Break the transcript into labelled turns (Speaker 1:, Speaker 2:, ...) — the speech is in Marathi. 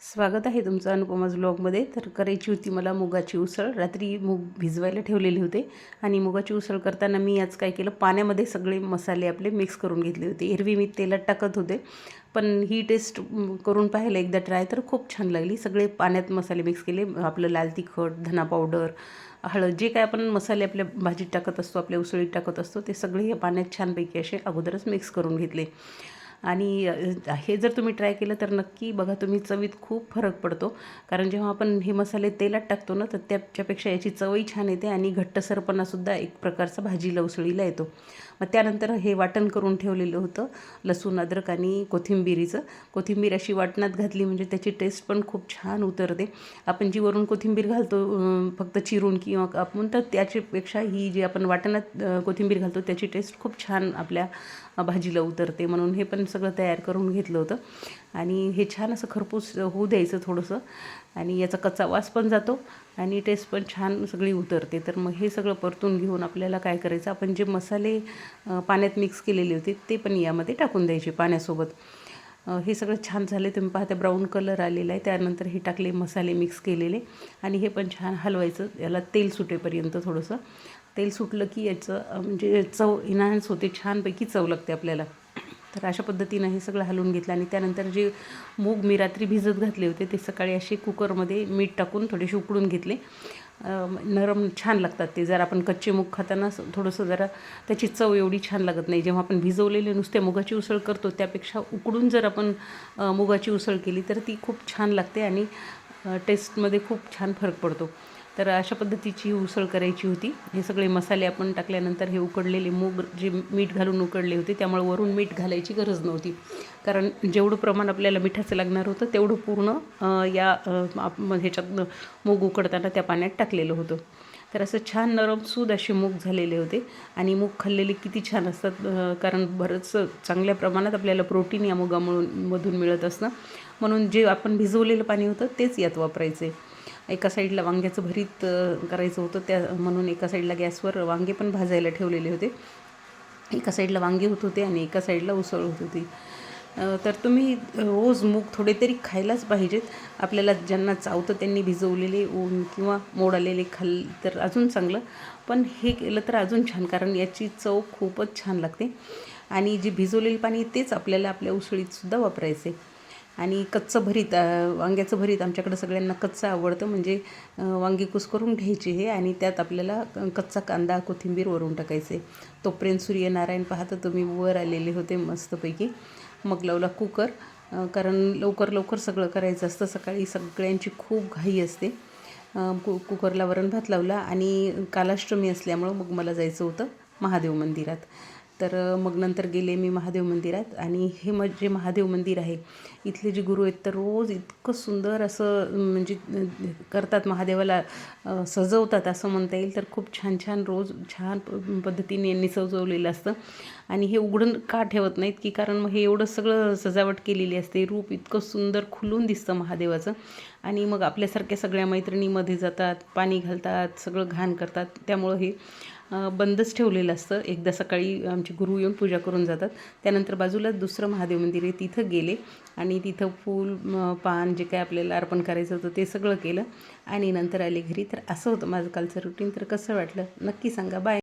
Speaker 1: स्वागत आहे तुमचं अनुपमाज व्लॉगमध्ये. तर करायची होती मला मुगाची उसळ. रात्री मूग भिजवायला ठेवलेले होते आणि मुगाची उसळ करताना मी आज काय केलं, पाण्यामध्ये सगळे मसाले आपले मिक्स करून घेतले होते. एरवी मी तेलात टाकत होते, पण ही टेस्ट करून पाहिलं एकदा ट्राय, तर खूप छान लागली. सगळे पाण्यात मसाले मिक्स केले. आपलं लाल तिखट, धना पावडर, हळद, जे काय आपण मसाले आपल्या भाजीत टाकत असतो, आपल्या उसळीत टाकत असतो, ते सगळे या पाण्यात छानपैकी असे अगोदरच मिक्स करून घेतले. आणि हे जर तुम्ही ट्राय केलं तर नक्की बघा, तुम्ही चवीत खूप फरक पडतो. कारण जेव्हा आपण हे मसाले तेलात टाकतो ना, तर त्याच्यापेक्षा याची चवही छान येते आणि घट्टसरपणासुद्धा एक प्रकारचा भाजीला उसळीला येतो. मग त्यानंतर हे वाटण करून ठेवलेलं होतं लसूण, अद्रक आणि कोथिंबिरीचं. कोथिंबीर अशी वाटणात घातली म्हणजे त्याची टेस्ट पण खूप छान उतरते. आपण जी वरून कोथिंबीर घालतो फक्त चिरून किंवा कापून, तर त्याच्यापेक्षा ही जी आपण वाटणात कोथिंबीर घालतो त्याची टेस्ट खूप छान आपल्या भाजीला उतरते. म्हणून हे पण सगळं तयार करून घेतलं होतं आणि हे छान असं खरपूस होऊ द्यायचं थोडंसं, आणि याचा कच्चा वास पण जातो आणि टेस्ट पण छान सगळी उतरते. तर मग हे सगळं परतून घेऊन आपल्याला काय करायचं, आपण जे मसाले पाण्यात मिक्स केलेले होते ते पण यामध्ये टाकून द्यायचे पाण्यासोबत. हे सगळं छान झाले, तुम्ही पाहता ब्राऊन कलर आलेला आहे. त्यानंतर हे टाकले मसाले मिक्स केलेले आणि हे पण छान हलवायचं, याला तेल सुटेपर्यंत. थोडंसं तेल सुटलं की याचं म्हणजे चव इन्हान्स होते, छानपैकी चव लागते आपल्याला. तर अशा पद्धतीनं हे सगळं हलवून घेतलं आणि त्यानंतर जे मूग मी रात्री भिजत घातले होते ते सकाळी असे कुकरमध्ये मीठ टाकून थोडेसे उकडून घेतले. नरम छान लागतात ते. जर आपण कच्चे मूग खाताना थोडंसं जरा त्याची चव एवढी छान लागत नाही. जेव्हा आपण भिजवलेले नुसते मुगाची उसळ करतो त्यापेक्षा उकडून जर आपण मुगाची उसळ केली तर ती खूप छान लागते आणि टेस्टमध्ये खूप छान फरक पडतो. तर अशा पद्धतीची ही उसळ करायची होती. हे सगळे मसाले आपण टाकल्यानंतर हे उकडलेले मूग जे मीठ घालून उकडले होते, त्यामुळे वरून मीठ घालायची गरज नव्हती. कारण जेवढं प्रमाण आपल्याला मिठाचं लागणार होतं तेवढं पूर्ण ह्याच्यात मूग उकडताना त्या पाण्यात टाकलेलं होतं. तर असं छान नरम सूद असे मूग झालेले होते आणि मूग खाल्लेले किती छान असतात, कारण बरंच चांगल्या प्रमाणात आपल्याला प्रोटीन या मधून मिळत असतं. म्हणून जे आपण भिजवलेलं पाणी होतं तेच यात वापरायचे. एका साईडला वांग्याचं भरीत करायचं होतं, म्हणून एका साईडला गॅसवर वांगे पण भाजायला ठेवलेले होते. एका साईडला वांगे होत होते आणि एका साईडला उसळ होत होती. तर तुम्ही रोज मूग थोडे तरी खायलाच पाहिजेत. आपल्याला ज्यांना चावतं त्यांनी भिजवलेले ऊन किंवा मोड आलेले खाल्ले तर अजून चांगलं, पण हे केलं तर अजून छान, कारण याची चव खूपच छान लागते. आणि जे भिजवलेलं पाणी तेच आपल्याला आपल्या उसळीतसुद्धा वापरायचे. आणि कच्चं भरीत, वांग्याचं भरीत आमच्याकडं सगळ्यांना कच्चं आवडतं. म्हणजे वांगी कुस्करून घ्यायचे हे आणि त्यात आपल्याला कच्चा कांदा, कोथिंबीर वरून टाकायचे. तोपर्यंत सूर्यनारायण पाहता तुम्ही वर आलेले होते मस्तपैकी. मग लावला कुकर, कारण लवकर लवकर सगळं करायचं असतं. सकाळी सगळ्यांची खूप घाई असते. कुकरला वरण भात लावला आणि कालाष्टमी असल्यामुळं मग मला जायचं होतं महादेव मंदिरात. तर मग नंतर गेले मी महादेव मंदिरात. आणि हे जे महादेव मंदिर आहे, इथले जे गुरु आहेत तर रोज इतकं सुंदर असं म्हणजे करतात, महादेवाला सजवतात असं म्हणता येईल. तर खूप छान छान रोज छान पद्धतीने यांनी सजवलेलं असतं. आणि हे उघडून का ठेवत नाहीत की, कारण मग हे एवढं सगळं सजावट केलेली असते, रूप इतकं सुंदर खुलून दिसतं महादेवाचं. आणि मग आपल्यासारख्या सगळ्या मैत्रिणीमध्ये जातात, पाणी घालतात, सगळं घाण करतात. त्यामुळं हे बंदच ठेवलेलं असतं. एकदा सकाळी आमचे गुरु येऊन पूजा करून जातात. त्यानंतर बाजूलाच दुसरं महादेव मंदिर आहे, तिथं गेले आणि तिथं फूल पान जे काय आपल्याला अर्पण करायचं होतं ते सगळं केलं आणि नंतर आले घरी. तर असं होतं माझं कालचं रुटीन. तर कसं वाटलं नक्की सांगा. बाय.